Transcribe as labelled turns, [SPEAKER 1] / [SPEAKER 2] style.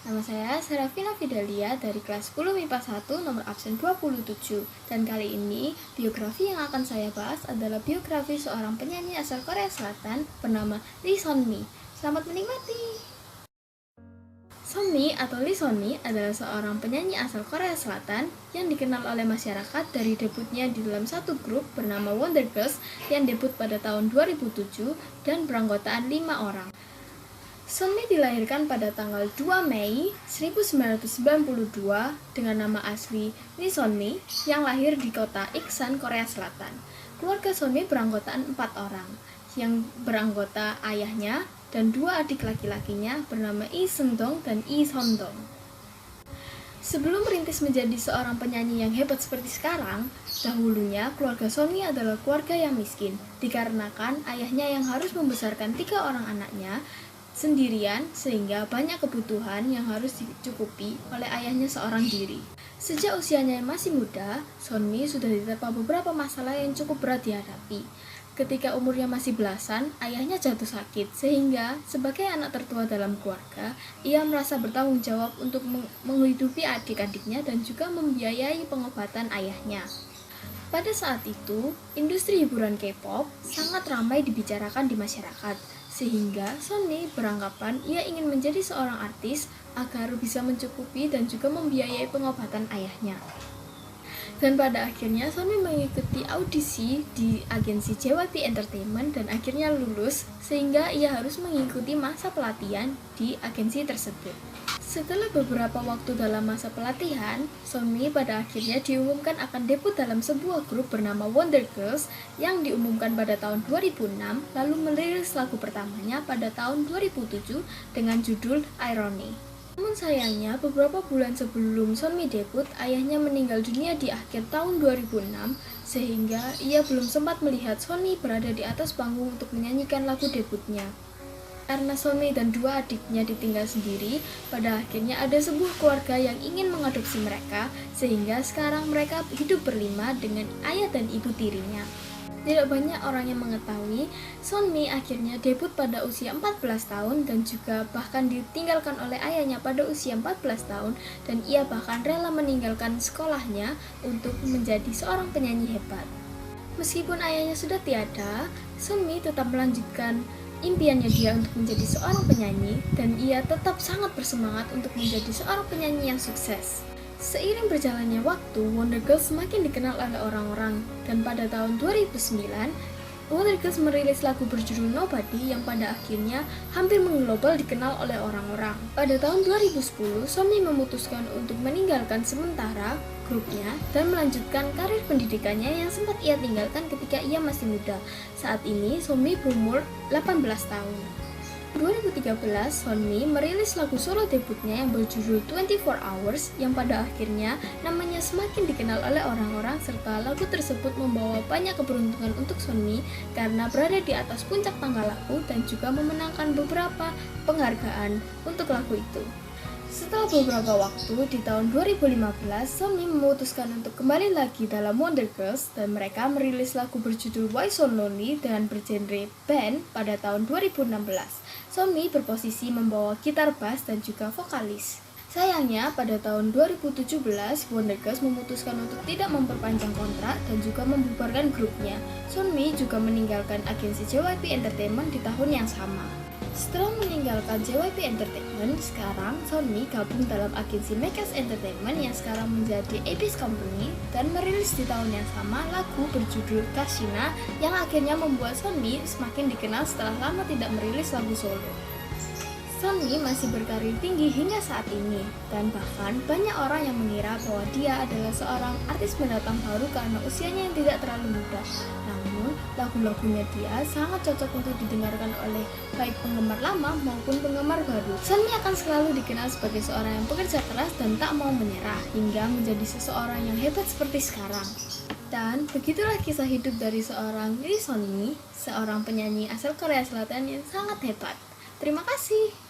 [SPEAKER 1] Nama saya Serafina Fidelia dari kelas 10 MIPA 1 nomor absen 27. Dan kali ini biografi yang akan saya bahas adalah biografi seorang penyanyi asal Korea Selatan bernama Lee Seonmi. Selamat menikmati. Seonmi atau Lee Seonmi adalah seorang penyanyi asal Korea Selatan yang dikenal oleh masyarakat dari debutnya di dalam satu grup bernama Wonder Girls yang debut pada tahun 2007 dan beranggotaan 5 orang. Seonmi dilahirkan pada tanggal 2 Mei 1992 dengan nama asli Lee Seonmi yang lahir di kota Iksan, Korea Selatan. Keluarga Seonmi beranggotaan 4 orang, yang beranggota ayahnya dan 2 adik laki-lakinya bernama Lee Seung-dong dan Lee Seon-dong. Sebelum merintis menjadi seorang penyanyi yang hebat seperti sekarang, dahulunya keluarga Seonmi adalah keluarga yang miskin, dikarenakan ayahnya yang harus membesarkan 3 orang anaknya sendirian sehingga banyak kebutuhan yang harus dicukupi oleh ayahnya seorang diri. Sejak usianya yang masih muda, Seonmi sudah diterpa beberapa masalah yang cukup berat dihadapi. Ketika umurnya masih belasan, ayahnya jatuh sakit sehingga sebagai anak tertua dalam keluarga, ia merasa bertanggung jawab untuk menghidupi adik-adiknya dan juga membiayai pengobatan ayahnya. Pada saat itu, industri hiburan K-pop sangat ramai dibicarakan di masyarakat, sehingga Seonmi beranggapan ia ingin menjadi seorang artis agar bisa mencukupi dan juga membiayai pengobatan ayahnya. Dan pada akhirnya Seonmi mengikuti audisi di agensi JYP Entertainment dan akhirnya lulus, sehingga ia harus mengikuti masa pelatihan di agensi tersebut. Setelah beberapa waktu dalam masa pelatihan, Seonmi pada akhirnya diumumkan akan debut dalam sebuah grup bernama Wonder Girls yang diumumkan pada tahun 2006, lalu merilis lagu pertamanya pada tahun 2007 dengan judul Irony. Namun sayangnya, beberapa bulan sebelum Seonmi debut, ayahnya meninggal dunia di akhir tahun 2006, sehingga ia belum sempat melihat Seonmi berada di atas panggung untuk menyanyikan lagu debutnya. Karena Seonmi dan 2 adiknya ditinggal sendiri, pada akhirnya ada sebuah keluarga yang ingin mengadopsi mereka, sehingga sekarang mereka hidup berlima dengan ayah dan ibu tirinya. Tidak banyak orang yang mengetahui, Seonmi akhirnya debut pada usia 14 tahun dan juga bahkan ditinggalkan oleh ayahnya pada usia 14 tahun, dan ia bahkan rela meninggalkan sekolahnya untuk menjadi seorang penyanyi hebat. Meskipun ayahnya sudah tiada, Seonmi tetap melanjutkan impiannya dia untuk menjadi seorang penyanyi, dan ia tetap sangat bersemangat untuk menjadi seorang penyanyi yang sukses. Seiring berjalannya waktu, Wonder Girls semakin dikenal oleh orang-orang, dan pada tahun 2009, Wonder Girls merilis lagu berjudul Nobody yang pada akhirnya hampir mengglobal dikenal oleh orang-orang. Pada tahun 2010, Seonmi memutuskan untuk meninggalkan sementara grupnya dan melanjutkan karir pendidikannya yang sempat ia tinggalkan ketika ia masih muda. Saat ini, Seonmi berumur 18 tahun. 2013, Seonmi merilis lagu solo debutnya yang berjudul 24 Hours yang pada akhirnya namanya semakin dikenal oleh orang-orang, serta lagu tersebut membawa banyak keberuntungan untuk Seonmi karena berada di atas puncak tangga lagu dan juga memenangkan beberapa penghargaan untuk lagu itu. Setelah beberapa waktu, di tahun 2015, Seonmi memutuskan untuk kembali lagi dalam Wonder Girls dan mereka merilis lagu berjudul Why So Lonely dengan bergenre band pada tahun 2016. Seonmi berposisi membawa gitar bass dan juga vokalis. Sayangnya, pada tahun 2017, Wonder Girls memutuskan untuk tidak memperpanjang kontrak dan juga membubarkan grupnya. Seonmi juga meninggalkan agensi JYP Entertainment di tahun yang sama. Setelah meninggalkan JYP Entertainment, sekarang Seonmi gabung dalam agensi Makers Entertainment yang sekarang menjadi Abyss Company dan merilis di tahun yang sama lagu berjudul Kashina yang akhirnya membuat Seonmi semakin dikenal setelah lama tidak merilis lagu solo. Seonmi masih berkarir tinggi hingga saat ini, dan bahkan banyak orang yang mengira bahwa dia adalah seorang artis pendatang baru karena usianya yang tidak terlalu muda. Namun, lagu-lagunya dia sangat cocok untuk didengarkan oleh baik penggemar lama maupun penggemar baru. Seonmi akan selalu dikenal sebagai seorang yang bekerja keras dan tak mau menyerah, hingga menjadi seseorang yang hebat seperti sekarang. Dan begitulah kisah hidup dari seorang Lee Seonmi, seorang penyanyi asal Korea Selatan yang sangat hebat. Terima kasih.